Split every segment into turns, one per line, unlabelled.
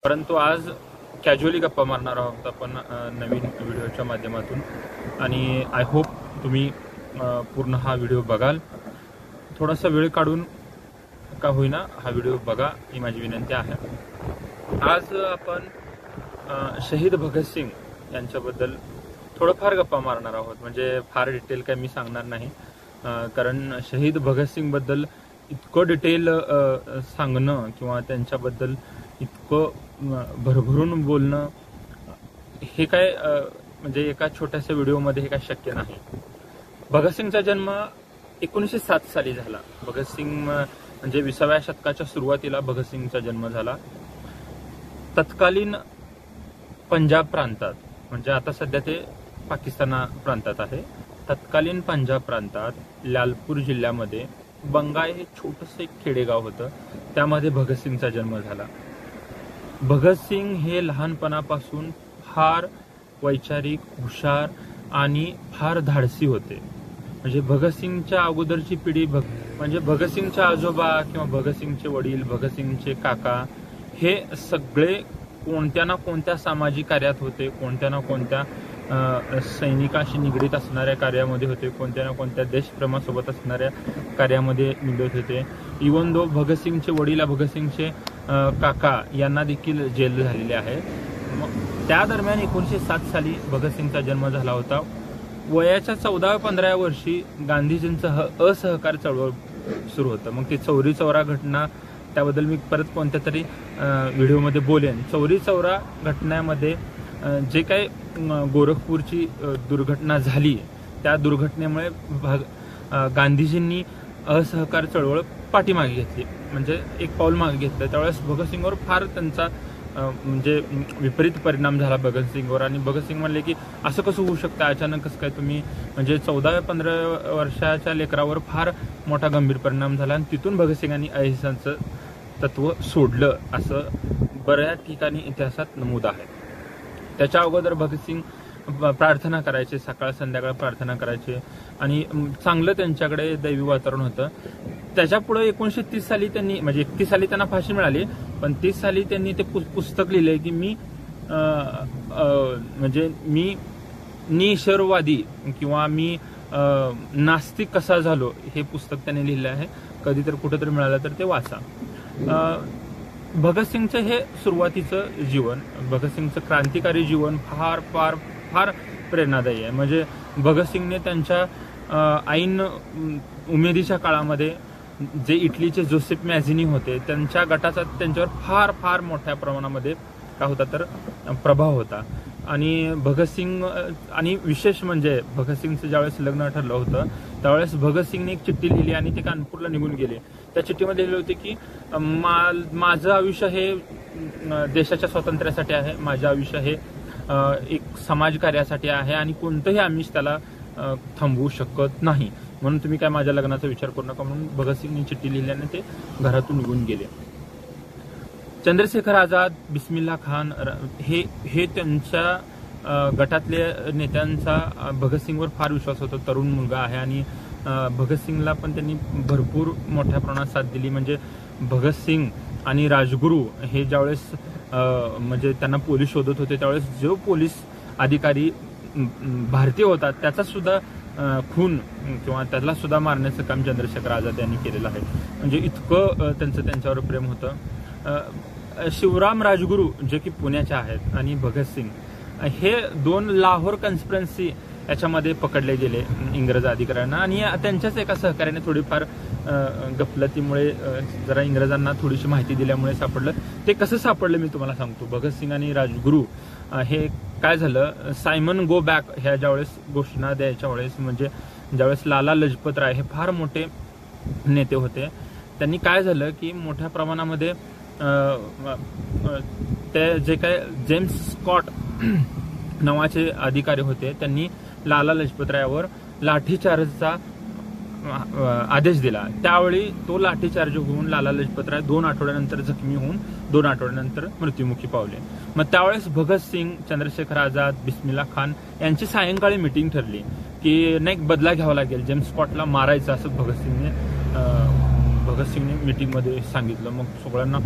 परंतु आज कॅज्युअली गप्पा मारणार आहोत आपण नवीन व्हिडिओच्या माध्यमातून आणि आय होप तुम्ही पूर्ण हा व्हिडिओ बघाल. थोडासा वेळ काढून का होईना हा व्हिडिओ बघा ही माझी विनंती आहे. आज आपण शहीद भगतसिंग यांच्याबद्दल थोडंफार गप्पा मारणार आहोत. म्हणजे फार डिटेल काय मी सांगणार नाही, कारण शहीद भगतसिंगबद्दल इतकं डिटेल सांगणं किंवा त्यांच्याबद्दल इतकं भरभरून बोलणं हे काय म्हणजे एका छोट्याशा व्हिडिओमध्ये हे काय शक्य नाही. भगतसिंगचा जन्म 1907 साली झाला. भगतसिंग म्हणजे 20व्या शतकाच्या सुरुवातीला भगतसिंगचा जन्म झाला. तत्कालीन पंजाब प्रांतात, म्हणजे आता सध्या ते पाकिस्तान प्रांतात आहे, तत्कालीन पंजाब प्रांतात लालपूर जिल्ह्यामध्ये बंगाई हे छोटंसं एक खेडेगाव होतं. त्यामध्ये भगतसिंगचा जन्म झाला. भगतसिंग हे लहानपणापासून फार वैचारिक, हुशार आणि फार धाडसी होते. म्हणजे भगतसिंगच्या अगोदरची पिढी म्हणजे भगतसिंगचे आजोबा किंवा भगतसिंगचे वडील, भगतसिंगचे काका हे सगळे कोणत्या ना कोणत्या सामाजिक कार्यात होते, कोणत्या ना कोणत्या सैनिकांशी निगडीत असणाऱ्या कार्यामध्ये होते, कोणत्या ना कोणत्या देशप्रेमासोबत असणाऱ्या कार्यामध्ये निगडीत होते. इवन दो भगतसिंगचे वडील, भगतसिंगचे काका यांना देखील जेल झालेले आहे. त्या दरम्यान 1907 साली भगतसिंगचा जन्म झाला होता. वयाच्या 14-15व्या वर्षी गांधीजींचं असहकार चळवळ सुरू होतं. मग ती चौरी चौरा घटना, त्याबद्दल मी परत कोणत्या तरी व्हिडिओमध्ये बोलेन. चौरी चौरा घटनेमध्ये जे काही गोरखपूरची दुर्घटना झाली, त्या दुर्घटनेमुळे गांधीजींनी असहकार चळवळ पाठीमागे घेतली, म्हणजे एक पाऊल मागे घेतलं. त्यावेळेस भगतसिंगवर फार त्यांचा म्हणजे विपरीत परिणाम झाला भगतसिंगवर. आणि भगतसिंग म्हणले की असं कसं होऊ शकतं, अचानक कसं काय तुम्ही, म्हणजे 14-15 वर्षाच्या लेकरावर फार मोठा गंभीर परिणाम झाला. आणि तिथून भगतसिंगांनी अहिंसाचं तत्व सोडलं असं बऱ्याच ठिकाणी इतिहासात नमूद आहे. त्याच्या अगोदर भगतसिंग प्रार्थना करायचे, सकाळ संध्याकाळ प्रार्थना करायचे आणि चांगलं त्यांच्याकडे दैवी वातावरण होतं. त्याच्यापुढे 1930 साली त्यांनी, म्हणजे 31 साली त्यांना फाशी मिळाली, पण 30 साली त्यांनी ते पुस्तक लिहिलंय की मी म्हणजे मी निशरवादी किंवा मी नास्तिक कसा झालो, हे पुस्तक त्यांनी लिहिलं आहे. कधी तर कुठेतरी मिळालं तर ते वाचा. भगतसिंगचं हे सुरुवातीचं जीवन, भगतसिंगचं क्रांतिकारी जीवन फार फार फार प्रेरणादायी आहे. म्हणजे भगतसिंगने त्यांच्या ऐन उमेदीच्या काळामध्ये जे इटलीचे जोसेफ मॅझिनी होते, त्यांच्या गटाचा त्यांच्यावर फार फार मोठ्या प्रमाणामध्ये काय होता तर प्रभाव होता. आणि भगतसिंग, आणि विशेष म्हणजे भगतसिंगचं ज्यावेळेस लग्न ठरलं होतं त्यावेळेस भगतसिंगने एक चिठ्ठी लिहिली आणि ते कानपूरला निघून गेले. त्या चिठ्ठीमध्ये लिहिले होते की माझं आयुष्य हे देशाच्या स्वातंत्र्यासाठी आहे, माझं आयुष्य हे एक समाजकार्यासाठी आहे आणि कोणतंही आमिष त्याला थांबवू शकत नाही, म्हणून तुम्ही काय माझ्या लग्नाचा विचार करू नका, म्हणून भगतसिंगनी चिठ्ठी लिहिल्याने ते घरातून निघून गेले. चंद्रशेखर आझाद, बिस्मिल्ला खान हे त्यांच्या गटातले नेत्यांचा भगतसिंगवर फार विश्वास होता. तरुण मुलगा आहे आणि भगतसिंगला पण त्यांनी भरपूर मोठ्या प्रमाणात साथ दिली. म्हणजे भगतसिंग आणि राजगुरू हे ज्यावेळेस म्हणजे त्यांना पोलीस शोधत होते त्यावेळेस जो पोलीस अधिकारी भारतीय होता त्याचा सुद्धा खून किंवा त्याला सुद्धा मारण्याचं काम चंद्रशेखर आझाद यांनी केलेलं आहे. म्हणजे इतकं त्यांच्यावर प्रेम होतं. शिवराम राजगुरू जे की पुण्याचे आहेत आणि भगतसिंग हे दोन लाहोर कन्स्पिरन्सी याच्यामध्ये पकडले गेले इंग्रज अधिकाऱ्यांना आणि त्यांच्याच एका सहकार्याने थोडीफार गफलतीमुळे जरा इंग्रजांना थोडीशी माहिती दिल्यामुळे सापडलं. ते कसं सापडलं मी तुम्हाला सांगतो. भगतसिंग आणि राजगुरू हे काय झालं, सायमन गो बॅक ह्या ज्यावेळेस घोषणा द्यायच्या वेळेस, म्हणजे ज्यावेळेस लाला लजपत राय हे फार मोठे नेते होते, त्यांनी काय झालं की मोठ्या प्रमाणामध्ये ते जे काय जेम्स स्कॉट नावाचे अधिकारी होते त्यांनी लाला लजपत रायावर लाठीचार्जचा आदेश दिला. त्यावेळी तो लाठीचार्ज होऊन लाला लजपत राय 2 आठवड्यानंतर जखमी होऊन 2 आठवड्यानंतर मृत्युमुखी पावले. मग त्यावेळेस भगतसिंग, चंद्रशेखर आझाद, बिस्मिल्ला खान यांची सायंकाळी मिटिंग ठरली की नाही बदला घ्यावा लागेल, जेम्स स्कॉटला मारायचं असं भगतसिंगने मीटिंगमध्ये सांगितलं. मग सगळ्यांना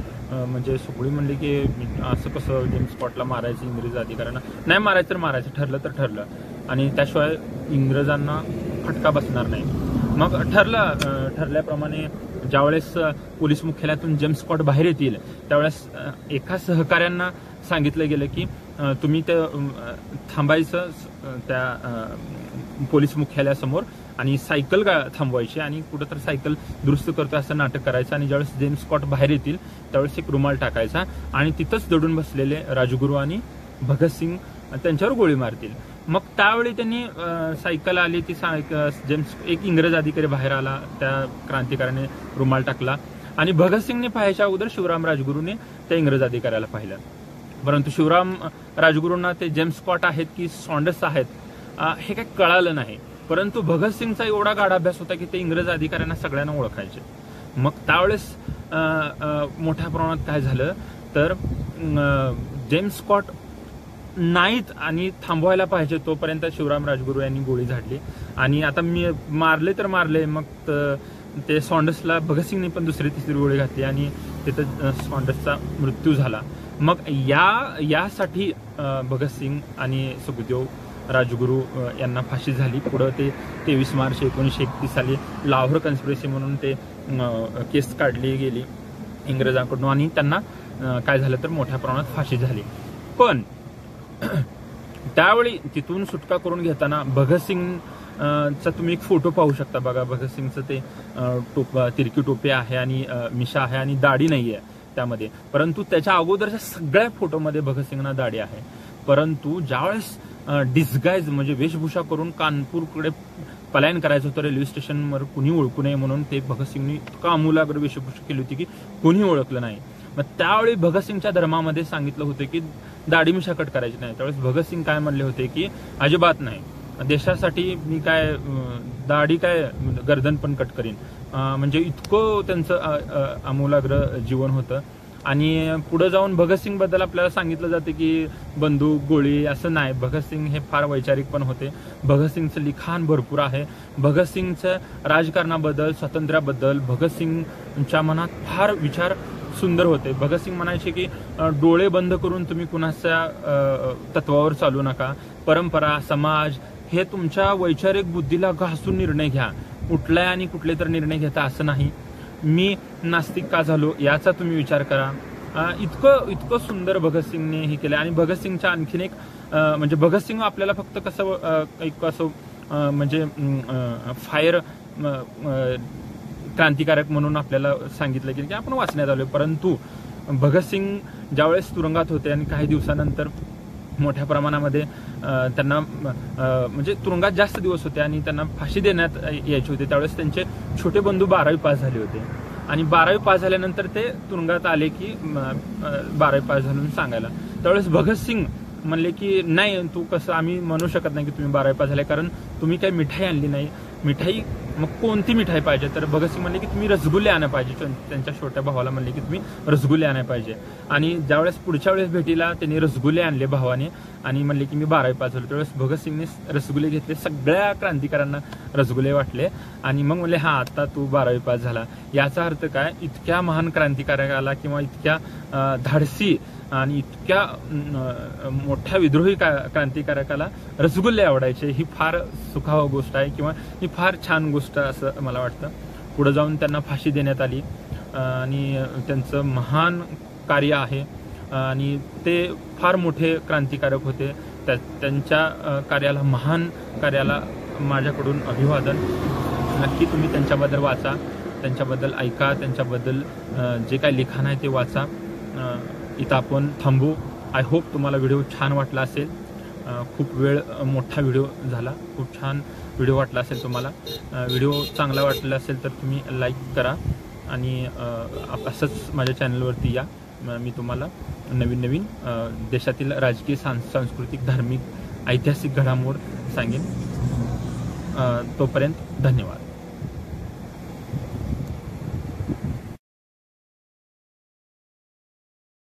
म्हणजे सगळी म्हणली की असं कसं जेम्स स्कॉटला मारायचं, इंग्रज अधिकाऱ्यांना नाही मारायचं तर मारायचं, ठरलं तर ठरलं आणि त्याशिवाय इंग्रजांना फटका बसणार नाही. मग ठरल्याप्रमाणे ज्यावेळेस पोलीस मुख्यालयातून जेम्स स्कॉट बाहेर येतील त्यावेळेस एका सहकाऱ्यांना सांगितलं गेलं की तुम्ही ते थांबायचं त्या पोलीस मुख्यालयासमोर आणि सायकल थांबवायची आणि कुठं तर सायकल दुरुस्त करतोय असं नाटक करायचं आणि ज्यावेळेस जेम्स स्कॉट बाहेर येतील त्यावेळेस एक रुमाल टाकायचा आणि तिथंच दडून बसलेले राजगुरू आणि भगतसिंग त्यांच्यावर गोळी मारतील. मग त्यावेळी त्यांनी सायकल आली ती जेम्स एक इंग्रज अधिकारी बाहेर आला, त्या क्रांतिकाराने रुमाल टाकला आणि भगतसिंगने पाहायच्या अगोदर शिवराम राजगुरूने त्या इंग्रज अधिकाऱ्याला पाहिलं. परंतु शिवराम राजगुरूंना ते जेम्स स्कॉट आहेत की सॉन्डर्स आहेत हे काही कळालं नाही. परंतु भगतसिंगचा एवढा गाढा अभ्यास होता की ते इंग्रज अधिकाऱ्यांना सगळ्यांना ओळखायचे. मग त्यावेळेस मोठ्या प्रमाणात काय झालं तर जेम्स स्कॉट नाहीत आणि थांबवायला पाहिजे तोपर्यंत शिवराम राजगुरू यांनी गोळी झाडली आणि आता मी मारले तर मारले. मग ते सॉन्डर्सला भगतसिंगने पण दुसरी तिसरी गोळी घातली आणि तिथं सॉन्डर्सचा मृत्यू झाला. मग यासाठी भगतसिंग आणि सुखदेव राजगुरू यांना फाशी झाली. पुढं ते 23 मार्च 1931 साली लाहोर कन्स्पिरसी म्हणून ते केस काढली गेली इंग्रजांकडून आणि त्यांना काय झालं तर मोठ्या प्रमाणात फाशी झाली. पण त्यावेळी तिथून सुटका करून घेताना भगतसिंगचा तुम्ही एक फोटो पाहू शकता बघा. भगतसिंगचं ते तिरकी टोपी आहे आणि मिशा आहे आणि दाढी नाहीये त्यामध्ये. परंतु त्याच्या अगोदरच्या सगळ्या फोटोमध्ये भगतसिंगना दाढी आहे. परंतु ज्यावेळेस डिस्गाईज म्हणजे वेशभूषा करून कानपूरकडे पलायन करायचं होतं रेल्वे स्टेशनवर कुणी ओळखू नये म्हणून ते भगतसिंगनी इतका आमूलाग्र वेशभूषा केली होती की कुणी ओळखलं नाही. मग त्यावेळी भगतसिंगच्या धर्मामध्ये सांगितलं होतं की दाढी मिशा कट करायची नाही. त्यावेळेस भगतसिंग काय म्हणले होते की अजिबात नाही, देशासाठी मी काय दाढी काय गर्दन पण कट करीन. म्हणजे इतकं त्यांचं आमूलाग्र जीवन होतं. आणि पुढे जाऊन भगतसिंग बद्दल आपल्याला सांगितलं जाते की बंदूक गोळी असं नाही. भगतसिंग हे फार वैचारिक पण होते. भगतसिंगचं लिखाण भरपूर आहे. भगतसिंगचं राजकारणाबद्दल स्वातंत्र्याबद्दल भगतसिंगच्या मनात फार विचार सुंदर होते. भगतसिंग म्हणायचे की डोळे बंद करून तुम्ही कुणाच्या तत्वावर चालू नका. परंपरा समाज हे तुमच्या वैचारिक बुद्धीला घासून निर्णय घ्या. कुठलाय आणि कुठले तर निर्णय घेता असं नाही. मी नास्तिक का झालो याचा तुम्ही विचार करा. इतकं सुंदर भगतसिंगने हे केलं. आणि भगतसिंगच्या आणखीन एक म्हणजे भगतसिंग आपल्याला फक्त कसं एक असं म्हणजे फायर क्रांतिकारक म्हणून आपल्याला सांगितलं की आपण वाचण्यात आलोय. परंतु भगतसिंग ज्यावेळेस तुरुंगात होते आणि काही दिवसानंतर मोठ्या प्रमाणामध्ये त्यांना म्हणजे तुरुंगात जास्त दिवस होते आणि त्यांना फाशी देण्यात यायची होती. त्यावेळेस त्यांचे छोटे बंधू 12वी पास झाले होते आणि 12वी पास झाल्यानंतर ते तुरुंगात आले की 12वी पास झालं सांगायला. त्यावेळेस भगतसिंग म्हणले की नाही, तू कसं आम्ही म्हणू शकत नाही की तुम्ही 12वी पास झाले कारण तुम्ही काही मिठाई आणली नाही. मिठाई मग कोणती मिठाई पाहिजे तर भगतसिंग म्हणले की तुम्ही रसगुल्ले आणा पाहिजे. त्यांच्या छोट्या भावाला म्हणले की तुम्ही रसगुल्ले आणा पाहिजे. आणि ज्यावेळेस पुढच्या वेळेस भेटीला त्यांनी रसगुल्ले आणले भावाने आणि म्हणले की मी 12वी पास झालो. त्यावेळेस भगतसिंगने रसगुल्ले घेतले, सगळ्या क्रांतिकारांना रसगुल्ले वाटले आणि मग म्हणले हा आता तू 12वी पास झाला. याचा अर्थ काय, इतक्या महान क्रांतिकारकाला किंवा इतक्या धाडसी आणि इतक्या मोठ्या विद्रोही क्रांतिकारकाला रसगुल्ले आवडायचे. ही फार सुखावह गोष्ट आहे किंवा ही फार छान गोष्ट असं मला वाटतं. पुढे जाऊन त्यांना फाशी देण्यात आली आणि त्यांचं महान कार्य आहे आणि ते फार मोठे क्रांतिकारक होते. त्यांच्या कार्याला, महान कार्याला माझ्याकडून अभिवादन. नक्की तुम्ही त्यांच्याबद्दल वाचा, त्यांच्याबद्दल ऐका, त्यांच्याबद्दल जे काही लिखाण आहे ते वाचा. इथं आपण थांबू. आय होप तुम्हाला व्हिडिओ छान वाटला असेल. खूप वेळ मोठा व्हिडिओ झाला, खूप छान व्हिडिओ वाटला असेल तुम्हाला. व्हिडिओ चांगला वाटला असेल तर तुम्ही लाईक करा आणि असंच माझ्या चॅनलवरती या. मी तुम्हाला नवीन देशातील राजकीय, सांस्कृतिक, धार्मिक, ऐतिहासिक घडामोड सांगेन. तोपर्यंत धन्यवाद.